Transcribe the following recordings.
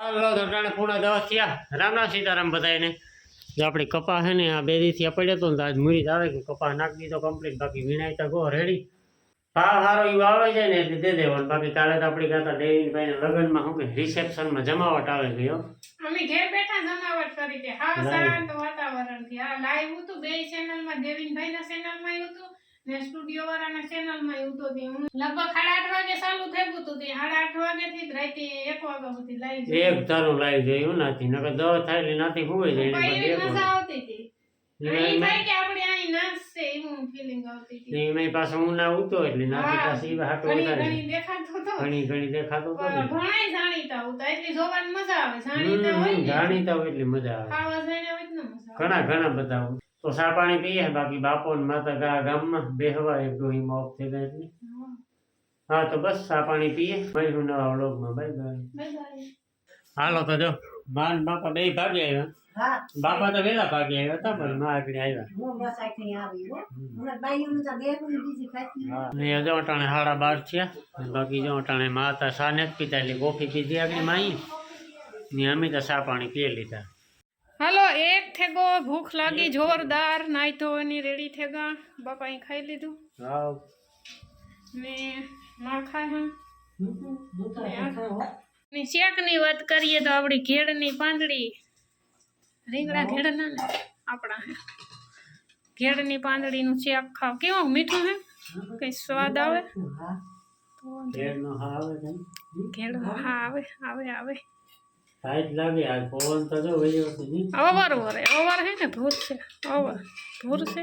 હાલો તો ટાણે પૂણા 10 થયા. રામ રામ સીતારામ બધાને. જો આપણી કપા છે ને આ 2 દી થી પડ્યો તો આજ મુરી આવે કે કપા નાખી દીધો કમ્પ્લીટ. બાકી વિનાય તો ગો રેડી ભાવ સારો એવું આવે છે ને એટલે દે દેવાનું. બાકી કાલે તો આપણી ગાતા દેવીનભાઈ ને લગ્નમાં શું કે રિસેપ્શનમાં જમાવટ આવે ગયો. અમે ઘેર બેઠા જમાવટ કરી દે. હા શાંત વાતાવરણ થી. આ લાઈવ હતું બે ચેનલ માં, દેવીનભાઈ ના ચેનલ માં હતું ને સ્ટુડિયો વાળાના ચેનલ માં હતું. હું લગભગ 8:30 વાગે ચાલુ થયું હતું. 8:30 વાગે થી રાતે 1 વાગ્યા સુધી લાઈવ એક ધારું લાઈવ જોયું નથી. નકર 10 થાય એટલે નાથી હુઈ જાય. મજા આવતી હતી. એ થાય કે આપણે અહીં નાચશે એવું ફીલિંગ આવતી હતી. ને મેં પાછો હું ના ઉતો એટલે નાથી પાછી હાટો વધારે ઘણી દેખાતો તો. ઘણી દેખાતો તો. ઘણાય જાણીતા હતા એટલે જોવાની મજા આવે. જાણીતા હોય ને જાણીતા હોય એટલે મજા આવે. ખાવા જાણ્યા હોય ને મજા આવે. ઘણા બધા તો સા પાણી પીએ. બાકી બાપો ને માતા ગામમાં બેહવા એક ડોહી માં ઓફ થઈ ગયા એટલે હા તો બસ સા પાણી પીએ. મળીશું નવા વ્લોગમાં. Bye bye. હાલો તો જો બાન બાપા બે ભાગે આવ્યા. બાપા તો વેલા ભાગે આવ્યા હતા પણ માં આગળ આવ્યા. ને જો અટાણે 12:30 થયા. બાકી જો અટાણે માતા સા ને પીતા એટલે કોફી પીધી આગળ માઈ ને અમે તો સા પાણી પી લીધા. હાલો એક થેગો ભૂખ લાગી જોરદાર. નાઈ તો એની રેડી થેગા. બાપા અહીં ખાઈ લીધું હા ને માં ખાય ને શેક ની વાત કરીએ તો આપડી ઘેડ ની પાંદડી રીંગણા ઘેડ ના ને આપણા ઘેડ ની પાંદડી નું શેક ખાવ. કેવું મીઠું હે કઈ સ્વાદ આવે. ઘેડ હા આવે આવે આવે લાગે આ પવન તો જો વયો છે ની ઓવર હે ને ભૂર છે ભૂર છે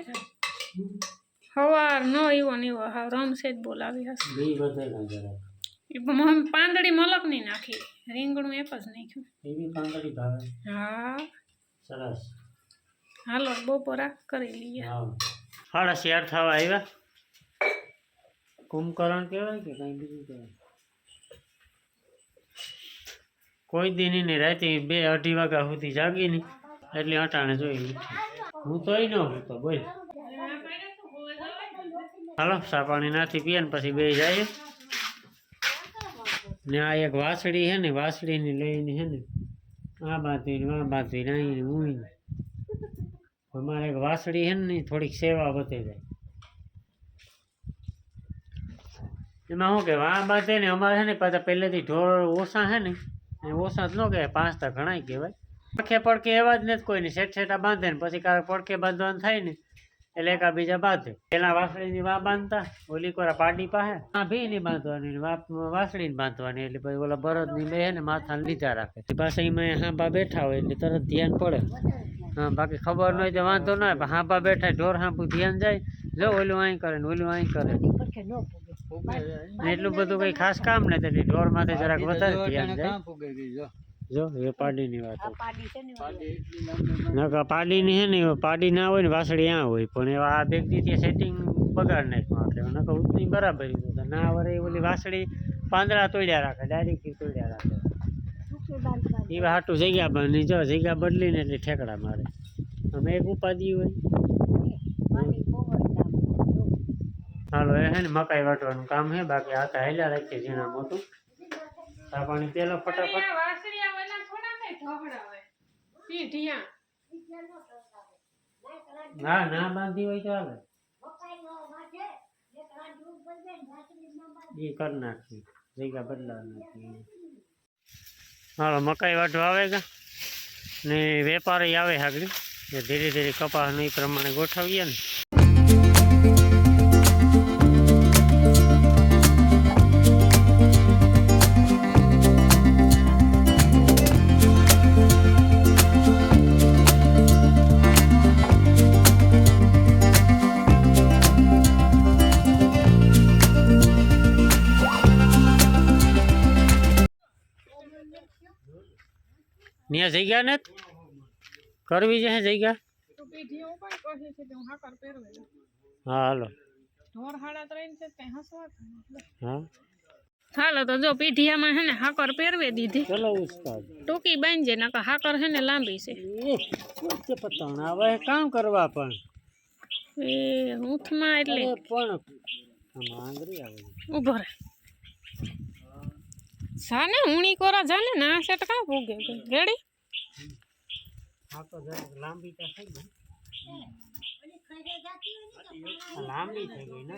હવાર નો એવો હા રમ છે જ બોલાવી હશે. બી બધાય જરા પાંદડી મલક ની નાખી. રીંગણું એક જ નાખ્યું. એવી પાંદડી ભાવે. હા સરસ. હાલો બપોરા કરી લઈએ. હા 4:30 થવા આવ્યા. કુંભકરણ કહેવાય કે કઈ બીજું કહેવાય. કોઈ દી ની રાતે 2-2:30 વાગ્યા સુધી જાગી ની એટલે અટાણે જોઈ હું તોય ન હતો બોલ. હાલો સા પાણી નાથી પીએ ને પછી બે જાય ને આ એક વાસળી હે ને વાસળી ની લઈને હે ને આ બાંધી અહીં હું અમારે એક વાસળી હે ને થોડીક સેવા બતાવી જાય. એમાં શું કે આ બાંધે ને અમારે છે ને પાછા પહેલેથી ઢોર ઓછા છે ને ઓછા જ ન કહેવાય 5 તો ઘણા કહેવાય. પડકે એવા જ નથી કોઈ ને સેટા બાંધે ને પછી કારક પડકે બાંધવાનું થાય ને એટલે એકા બીજા બાંધે. પેલા વાસળીની વા બાંધતા ઓલી કોરા પાડી પાસે આ ભી નહીં બાંધવાની વાસળીને બાંધવાની એટલે પછી ઓલા બળદની બે ને માથાને લીધા રાખે. પાછા એમાં હાંભા બેઠા હોય એટલે તરત ધ્યાન પડે. હા બાકી ખબર ન હોય તો વાંધો ન હોય. હાંભા બેઠા ઢોર હાંભું ધ્યાન જાય. જો ઓલું અહીં કરે ને ઓલું અહીં કરે એટલું બધું કઈ ખાસ કામ નથી. ઢોર માથે જરાક વધારે ધ્યાન જાય. જો એ પાડીની વાત નકા પાડીની હે ને પાડી ના હોય ને વાસળી આ હોય પણ એવા આ વ્યક્તિ સેટિંગ બગાડ નાખ્યું આપણે. નકા ઉતની બરાબર ના વરે ઓલી વાસળી પાંદડા તોડ્યા રાખે ડાયરેક્ટ તોડ્યા રાખે. એ હાટું જગ્યા બની જો જગ્યા બદલીને એટલે ઠેકડા મારે. અમે એક ઉપાધિ હોય. હાલો એ હે ને મકાઈ વાટવાનું કામ હે. બાકી આતા હેલ્યા રાખીએ ઝીણા મોટું. આ પાણી પેલો ફટાફટ ના ના બાંધી હોય તો હાલે એ કરી નાખી જગ્યા બદલા નાખી. હાલો મકાઈ વાટવા આવે ગા ને વેપારી આવે આગળ ધીરે ધીરે કપાસ એ પ્રમાણે ગોઠવીએ ને. ત્યાં જગ્યા ને કરવી છે જગ્યા. હા હાલો હા હાલો તો જો પીઢિયામાં હે ને હાકર પહેરવે દીધી. ચલો ઉસ્તાદ ટૂંકી બાંધજે નકર હાકર હે ને લાંબી છે. પતંગ હવે કામ કરવા પણ એ ઊંથમાં એટલે પણ આંગળી આવે ઉભો રહે જાને હુણી કોરા જાને ના સેટ કા ભોગે રેડી આ તો જરાક લાંબી તો થઈ ગઈ લાંબી થઈ ગઈ ને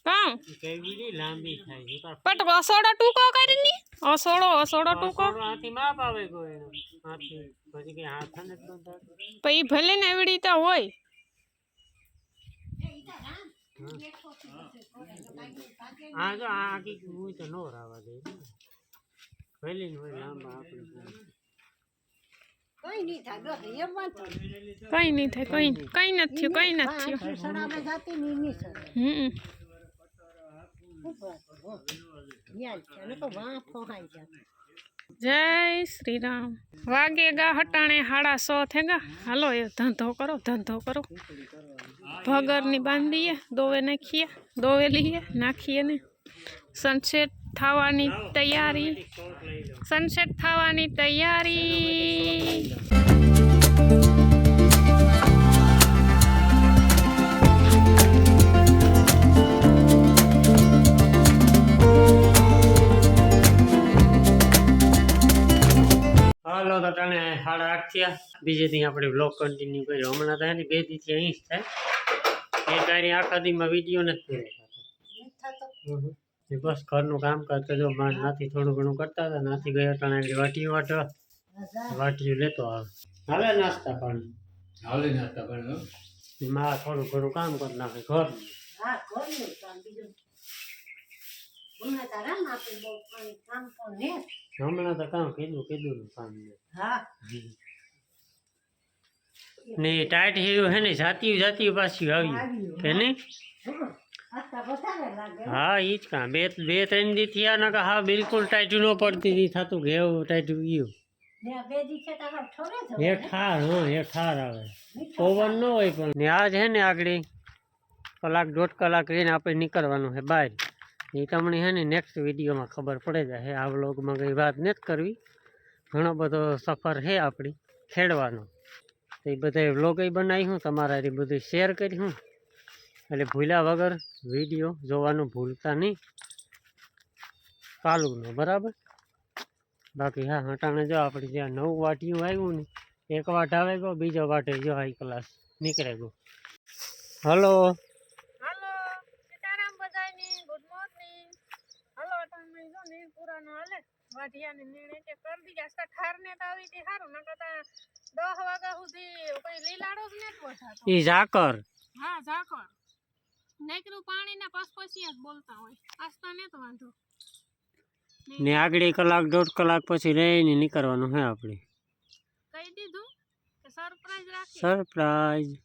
કા કેવી લાંબી થાય છે તાર પટ અસોડો ટૂંકો કરીને અસોડો ટૂંકો હાથી માપ આવે કોઈ હાથી પછી કે હાથ ને તો પઈ ભલે ને એવડી તો હોય આ જો આ આખી હું તો નો રાવા દે પહેલી હોય લાંબા આપણે કઈ નહીં થાય એમ વાંધો કઈ નહીં થાય કઈ નથી થયું સડામાં જાતી નહીં સર જય શ્રી રામ વાગે ગા હટાણે 6:30 થે ગા હાલો એ ધંધો કરો ભગરની બાંધીએ દોવે નાખીએ દોવે લઈએ નાખીએ ને સનસેટ થવાની તૈયારી હાલો તો તને 8:30 થયા બીજે દી આપણે બ્લોગ કન્ટિન્યુ કર્યો હમણાં તો એની 2 દી થી અહીં જ થાય એ તારી આખા દીમાં વિડીયો નથી પૂરો થતો બસ ઘરનું કામ કરતો જો નાથી થોડું ઘણું કરતા હતા નાથી ગયા તને આગળ વાટીયું લેતો આવે હાલે નાસ્તા પાણી માં થોડું ઘણું કામ કરી નાખે ઘર હમણાં તો કામ કીધું કામ ને ટાઈટ હીરું હે ને જાતી પાછી આવ્યું કે નહીં હા ઈ જ કામ બે 3 દી થયા ને હા બિલકુલ ટાઈટું ન પડતી હતી થતું કે એવું ટાઈટું ગયું એ ઠાર આવે પવન ન હોય પણ ને આજ હે ને આગળ 1-1.5 કલાક રહીને આપણે નીકળવાનું છે બહાર એ તમને હે ને નેક્સ્ટ વિડીયોમાં ખબર પડે જાય આ વ્લોગમાં કંઈ વાત નથી કરવી ઘણો બધો સફર છે આપણી ખેડવાનો તો એ બધા વ્લોગ બનાવી તમારા એ બધું શેર કરી એટલે ભૂલ્યા વગર વિડીયો જોવાનું ભૂલતા નહીં ચાલુનો બરાબર બાકી હા હટાણે જો આપણે જ્યાં 9 વાટીયું આવ્યું ને એક વાટ આવે ગયો બીજો વાટે જો હાઈ ક્લાસ નીકળે ગયો હલો સીતારામ બધાયની ગુડ મોર્નિંગ હાલો તમે જો નીર પુરાનો હાલે વાઢિયાની નીણે કે કરી દીધા ઠાર ને તો આવી હતી સારું ન કરતા 10 વાગ્યા સુધી કઈ લીલાડો જ નથી વસાતો ઈ ઝાકર હા ઝાકર નેકરું પાણીના પસપસિયા જ બોલતા હોય આસ્તા ને તો વાંધો ને આગળ 1-1.5 કલાક પછી રહીને નીકળવાનું છે આપણે કહી દીધું કે સરપ્રાઈઝ રાખી સરપ્રાઈઝ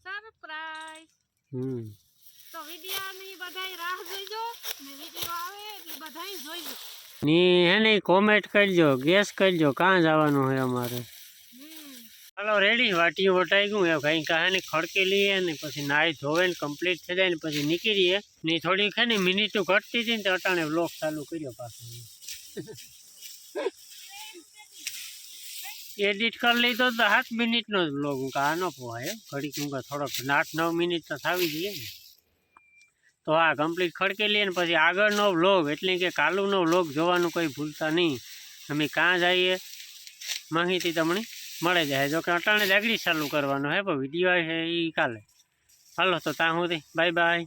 તો વિડિયોની બધાય રાહ જોઈજો ને વિડિયો આવે એટલે બધાય જોઈજો ને એને કોમેન્ટ કરજો ગેસ કરજો કાં જવાનું છે અમારે હાલો રેડી વાટીયું વટાઈ ગયું એ કઈ કહાની ખડકી લઈએ ને પછી નાઈ ધોવે ને કમ્પ્લીટ થઈ જાય ને પછી નીકળીએ ને થોડી છે ને મિનિટો ઘટતી હતી ને તો અટાણે વ્લોગ ચાલુ કર્યો પાછો એડિટ કરી લીધો તો 7 મિનિટનો જ વ્લોગ હું આ ન પોહાય ઘડીક હું થોડોક 8-9 મિનિટ તો થવી જોઈએ ને તો આ કમ્પ્લીટ ખડકી લઈએ ને પછી આગળનો વ્લોગ એટલે કે કાલુનો વ્લોગ જોવાનું કોઈ ભૂલતા નહીં અમે કાં જઈએ માહિતી તમને મળે જાય જો કે અટાણે જ આગળ ચાલુ કરવાનો હે પણ વિડીયો છે એ કાલે હાલો તો ત્યાં સુધી બાય બાય